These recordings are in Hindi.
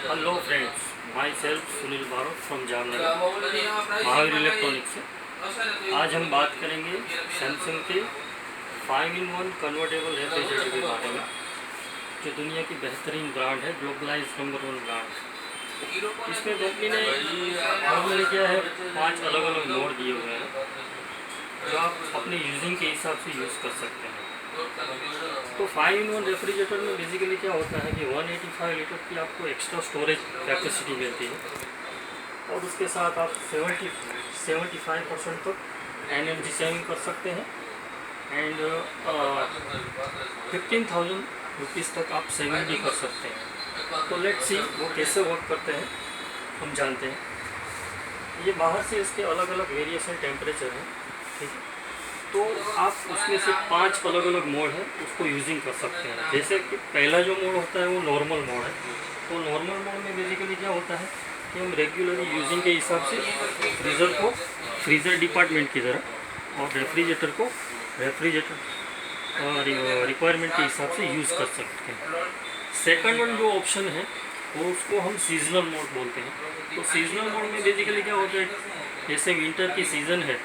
Hello friends, my self Sunil बारो फ्रॉम जामनगर महावीर इलेक्ट्रॉनिक्स से। आज हम बात करेंगे सैमसंग के 5-in-1 कन्वर्टेबल रेफ्रिजरेटर के बारे में, जो दुनिया की बेहतरीन ब्रांड है, ग्लोबलाइज नंबर 1 ब्रांड। इसमें कंपनी ने नॉर्मली क्या है 5 अलग अलग मोड दिए हुए हैं, जो आप अपने यूजिंग के हिसाब से यूज़ कर सकते हैं। तो 5-in-1 रेफ्रिजरेटर में बेसिकली क्या होता है कि 185 लीटर की आपको एक्स्ट्रा स्टोरेज कैपेसिटी मिलती है, और उसके साथ आप 75% तक एनर्जी सेविंग कर सकते हैं, एंड 15,000 रुपीज़ तक आप सेविंग भी कर सकते हैं। तो लेट्स सी वो कैसे वर्क करते हैं, हम जानते हैं। ये बाहर से इसके अलग अलग वेरिएशन टेम्परेचर हैं, ठीक है। तो आप उसमें से 5 अलग अलग मोड है, उसको यूजिंग कर सकते हैं। जैसे कि पहला जो मोड होता है वो नॉर्मल मोड है। तो नॉर्मल मोड में बेसिकली क्या होता है कि हम रेगुलरली यूजिंग के हिसाब से फ्रीज़र को फ्रीज़र डिपार्टमेंट की तरह और रेफ्रिजरेटर को रेफ्रिजरेटर रिक्वायरमेंट के हिसाब से यूज़ कर सकते हैं। सेकंड वन जो ऑप्शन है वो उसको हम सीजनल मोड बोलते हैं। तो सीजनल मोड में बेसिकली क्या होता है, जैसे विंटर की सीज़न है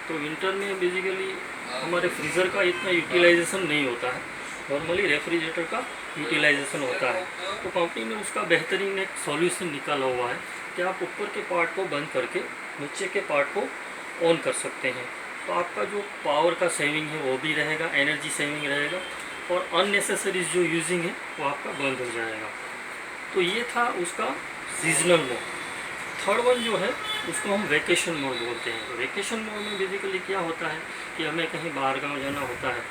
तो विंटर में बेसिकली हमारे फ्रीज़र का इतना यूटिलाइजेशन नहीं होता है, नॉर्मली रेफ्रिजरेटर का यूटिलाइजेशन होता है। तो कंपनी ने उसका बेहतरीन एक सॉल्यूशन निकाला हुआ है कि आप ऊपर के पार्ट को बंद करके नीचे के पार्ट को ऑन कर सकते हैं। तो आपका जो पावर का सेविंग है वो भी रहेगा, एनर्जी सेविंग रहेगा, और अननेसेसरीज जो यूजिंग है वो आपका बंद हो जाएगा। तो ये था उसका सीजनल मोड। थर्ड वन जो है उसको हम वेकेशन मोड बोलते हैं। तो वेकेशन मोड में बेसिकली क्या होता है कि हमें कहीं बाहर गाँव जाना होता है,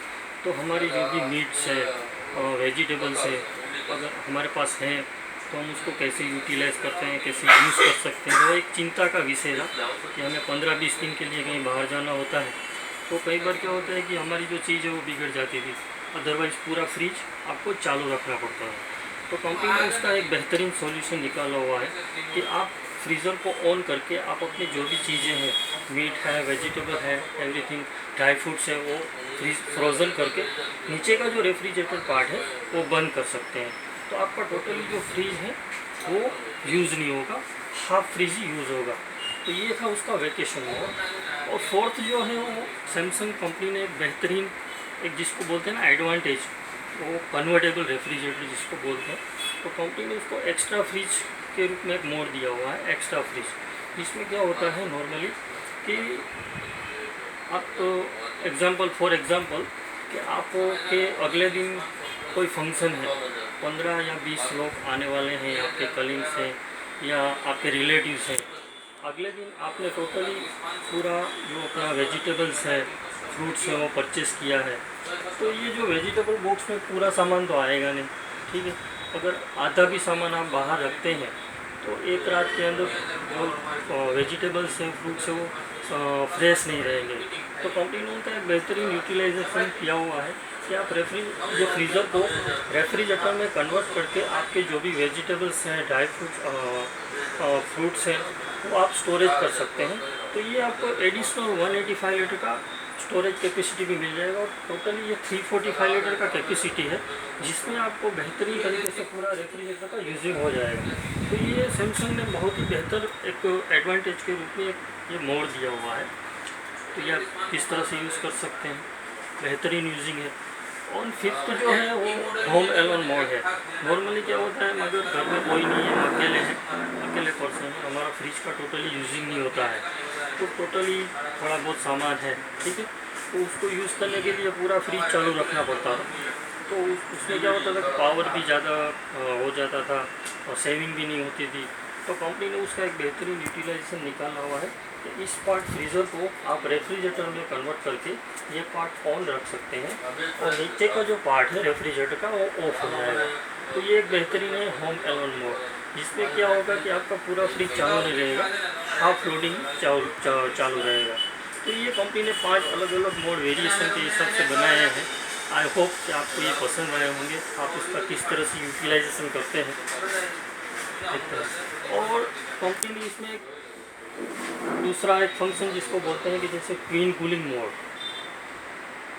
तो हमारी जो भी मीट्स है और वेजिटेबल्स है अगर हमारे पास है तो हम उसको कैसे यूटिलाइज़ करते हैं, कैसे यूज़ कर सकते हैं। तो एक चिंता का विषय था कि हमें 15-20 दिन के लिए कहीं बाहर जाना होता है, तो कई बार क्या होता है कि हमारी जो चीज़ है वो बिगड़ जाती थी, अदरवाइज़ पूरा फ्रिज आपको चालू रखना पड़ता है। तो कंपनी ने उसका एक बेहतरीन सॉल्यूशन निकाला हुआ है कि आप फ्रीज़र को ऑन करके आप अपनी जो भी चीज़ें हैं, मीट है, वेजिटेबल है, एवरीथिंग, ड्राई फ्रूट्स है, वो फ्रोज़न करके नीचे का जो रेफ्रिजरेटर पार्ट है वो बंद कर सकते हैं। तो आपका टोटली जो फ्रीज है वो यूज़ नहीं होगा, हाफ फ्रीज ही यूज़ होगा। तो ये था उसका वेकेशन मोड। और फोर्थ जो है वो सैमसंग कंपनी ने एक बेहतरीन, एक जिसको बोलते हैं ना एडवांटेज, वो कन्वर्टेबल रेफ्रिजरेटर जिसको बोलते हैं। तो कंपनी ने उसको एक्स्ट्रा फ्रिज के रूप में एक मोड दिया हुआ है, एक्स्ट्रा फ्रिज। इसमें क्या होता है नॉर्मली कि आप फॉर एग्ज़ाम्पल कि आपके अगले दिन कोई फंक्शन है, 15 या 20 लोग आने वाले हैं, आपके कलीग्स हैं या आपके रिलेटिव्स हैं। अगले दिन आपने टोटली पूरा जो अपना वेजिटेबल्स है, फ्रूट्स है, वो परचेज़ किया है। तो ये जो वेजिटेबल बॉक्स में पूरा सामान तो आएगा नहीं, ठीक है। अगर आधा भी सामान आप बाहर रखते हैं तो एक रात के अंदर जो वेजिटेबल्स हैं, फ्रूट्स हैं, वो फ्रेश नहीं रहेंगे। तो कंपनी ने उनका एक बेहतरीन यूटिलाइजेशन किया हुआ है कि आप जो फ्रीज़र को रेफ्रिजरेटर में कन्वर्ट करके आपके जो भी वेजिटेबल्स हैं, ड्राई फ्रूट्स हैं, वो आप स्टोरेज कर सकते हैं। तो ये आपको एडिशनल 185 लीटर का स्टोरेज कैपेसिटी भी मिल जाएगा, और टोटली ये 345 लीटर का कैपेसिटी है, जिसमें आपको बेहतरीन तरीके से पूरा रेफ्रिजरेटर का यूजिंग हो जाएगा। तो ये सैमसंग ने बहुत ही बेहतर एक एडवांटेज के रूप में ये मोड दिया हुआ है। तो ये आप किस तरह से यूज़ कर सकते हैं, बेहतरीन यूजिंग है। और फिफ्थ जो है वो होम एलोन मोड है। नॉर्मली क्या होता है, मगर घर में कोई नहीं है, अकेले पर्सन है, हमारा फ्रिज का टोटली यूजिंग नहीं होता है, तो टोटली थोड़ा बहुत सामान है, ठीक है, तो उसको यूज़ करने के लिए पूरा फ्रिज चालू रखना पड़ता था। तो उसमें क्या होता था, पावर भी ज़्यादा हो जाता था और सेविंग भी नहीं होती थी। तो कंपनी ने उसका एक बेहतरीन यूटिलाइजेशन निकाला हुआ है कि इस पार्ट फ्रीज़र को आप रेफ्रिजरेटर में कन्वर्ट करके ये पार्ट ऑन रख सकते हैं, और नीचे का जो पार्ट है रेफ्रिजरेटर का वो ऑफ हो जाएगा। तो ये एक बेहतरीन है होम एलोन मोड, जिसमें क्या होगा कि आपका पूरा फ्रिज चालू नहीं रहेगा, हाफ लोडिंग चालू रहेगा। तो ये कंपनी ने 5 अलग अलग मोड वेरिएशन के हिसाब से बनाए हैं। आई होप कि आपको ये पसंद आए होंगे, आप उसका किस तरह से यूटिलाइजेशन करते हैं एक तरह। और कंपनी ने इसमें दूसरा एक फंक्शन जिसको बोलते हैं कि जैसे ट्विन कूलिंग मोड।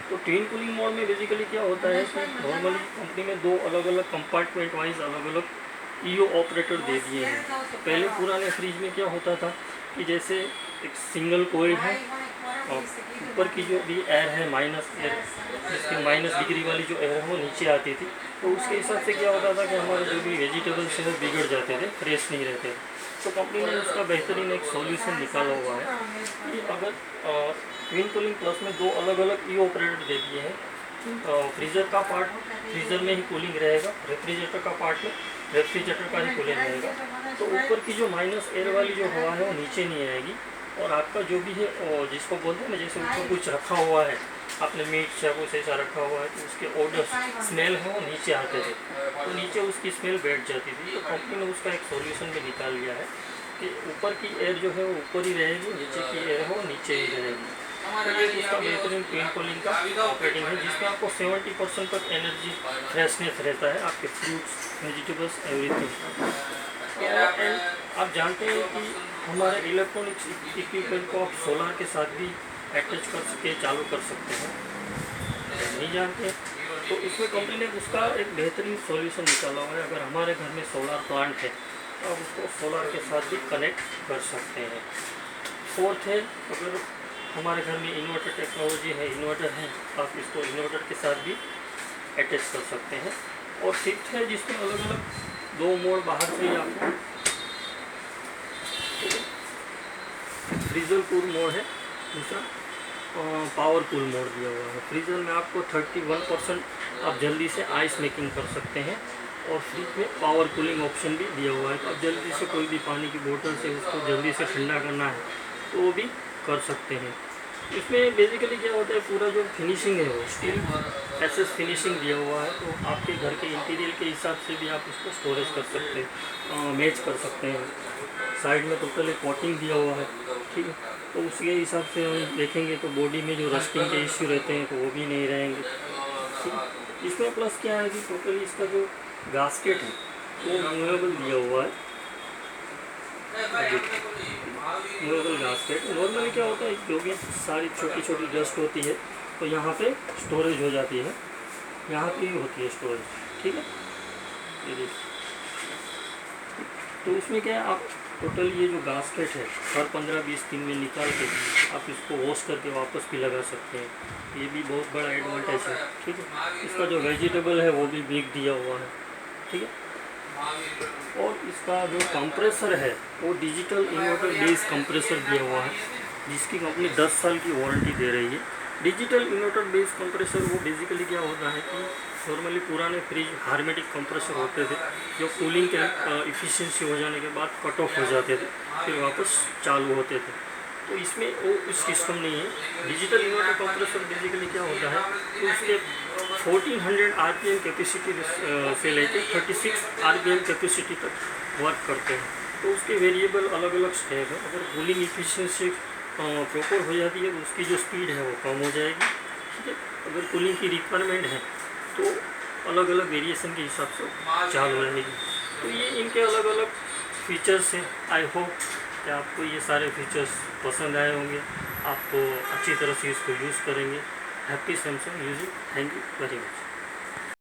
तो ट्विन कूलिंग मोड में बेसिकली क्या होता है कि नॉर्मली कंपनी में 2 अलग अलग कंपार्टमेंट वाइज अलग अलग ईओ ऑपरेटर दे दिए हैं। पहले पुराने फ्रिज में क्या होता था कि जैसे एक सिंगल कोयल है और ऊपर की जो भी एयर है माइनस एयर, जिसकी माइनस डिग्री वाली जो एयर है वो नीचे आती थी, तो उसके हिसाब से क्या होता था कि हमारे जो भी वेजिटेबल्स है वो बिगड़ जाते थे, फ्रेश नहीं रहते थे। तो कंपनी ने उसका बेहतरीन एक सॉल्यूशन निकाला हुआ है कि अगर ट्विन कूलिंग प्लस में दो अलग अलग ई ऑपरेटर दे दिए हैं। फ्रीज़र का पार्ट फ्रीज़र में ही कूलिंग रहेगा, रेफ्रिजरेटर का पार्ट में रेफ्रिजरेटर का ही कूलिंग रहेगा। तो ऊपर की जो माइनस एयर वाली जो हवा है वो नीचे नहीं आएगी, और आपका जो भी है जिसको बोलते हैं ना, जैसे ऊपर कुछ रखा हुआ है, आपने मीट या कुछ ऐसा रखा हुआ है, तो उसके ऑर्डर स्मेल है वो नीचे आते थे, तो नीचे उसकी स्मेल बैठ जाती थी। तो कंपनी ने उसका एक सॉल्यूशन भी निकाल लिया है कि ऊपर की एयर जो है वो ऊपर ही रहेगी, नीचे की एयर है वो नीचे ही रहेगी। तो ये उसका बेहतरीन ट्विन कूलिंग का ऑपरेटिंग है, जिसमें आपको 70% तक एनर्जी फ्रेशनेस रहता है, आपके फ्रूट्स, वेजिटेबल्स, एवरीथिंग। एंड आप जानते हैं कि हमारे इलेक्ट्रॉनिक्स इक्विपमेंट को आप सोलर के साथ भी अटैच कर सके, चालू कर सकते हैं। नहीं जानते तो इसमें कंपनी ने उसका एक बेहतरीन सॉल्यूशन निकाला हुआ है। अगर हमारे घर में सोलर प्लांट है तो आप उसको सोलर के साथ भी कनेक्ट कर सकते हैं। फोर्थ है, अगर हमारे घर में इन्वर्टर टेक्नोलॉजी है, इन्वर्टर है, आप इसको इन्वर्टर के साथ भी अटैच कर सकते हैं। और फिफ्थ है, जिसमें अलग अलग दो मोड बाहर से ही आपको फ्रीजर कूल मोड है, दूसरा पावर कूल मोड दिया हुआ है। फ्रीज़र में आपको 31% आप जल्दी से आइस मेकिंग कर सकते हैं, और फ्रिज में पावर कूलिंग ऑप्शन भी दिया हुआ है। तो आप जल्दी से कोई भी पानी की बोतल से उसको जल्दी से ठंडा करना है तो वो भी कर सकते हैं। इसमें बेसिकली क्या होता है, पूरा जो फिनिशिंग है वो स्टील एसएस फिनिशिंग दिया हुआ है, तो आपके घर के इंटीरियर के हिसाब से भी आप उसको स्टोरेज कर सकते हैं, मैच कर सकते हैं। साइड में टोटल एक कोटिंग दिया हुआ है, ठीक है, तो उसके हिसाब से हम देखेंगे तो बॉडी में जो रस्टिंग के इश्यू रहते हैं तो वो भी नहीं रहेंगे, ठीक है। इसमें प्लस क्या है कि टोटली इसका जो गास्केट है वो मूवेबल दिया हुआ है, मूवेबल गास्केट। नॉर्मली क्या होता है, जो भी सारी छोटी छोटी डस्ट होती है तो यहाँ पे स्टोरेज हो जाती है, यहाँ पे ही होती है स्टोरेज, ठीक है। ये देखिए, तो उसमें क्या है, आप टोटल ये जो गास्केट है हर 15-20 दिन में निकाल के आप इसको वॉश करके वापस भी लगा सकते हैं। ये भी बहुत बड़ा एडवांटेज है, ठीक है। इसका जो वेजिटेबल है वो भी बिग दिया हुआ है, ठीक है। और इसका जो कंप्रेसर है वो डिजिटल इन्वर्टर बेस कंप्रेसर दिया हुआ है, जिसकी कंपनी 10 साल की वारंटी दे रही है। डिजिटल इन्वर्टर बेस कंप्रेसर वो बेसिकली क्या होता है कि नॉर्मली पुराने फ्रिज हार्मेटिक कंप्रेसर होते थे, जो कूलिंग के इफ़िशिएंसी हो जाने के बाद कट ऑफ हो जाते थे, फिर वापस चालू होते थे। तो इसमें वो इस सिस्टम नहीं है। डिजिटल इन्वर्टर कंप्रेसर बेसिकली क्या होता है कि उसके 1400 आरपीएम कैपेसिटी से लेकर 36 आरपीएम कैपेसिटी तक वर्क करते हैं। तो उसके वेरिएबल अलग अलग स्टेप है। अगर कूलिंग इफिशिएंसी प्रॉपर हो जाती है तो उसकी जो स्पीड है वो कम हो जाएगी, ठीक है। अगर कूलिंग की रिक्वायरमेंट है तो अलग अलग वेरिएशन के हिसाब से चालू रहेगी। तो ये इनके अलग अलग फीचर्स हैं। आई होप कि आपको ये सारे फीचर्स पसंद आए होंगे, आप तो अच्छी तरह से इसको यूज़ करेंगे। Happy Samsung using. Thank you very much.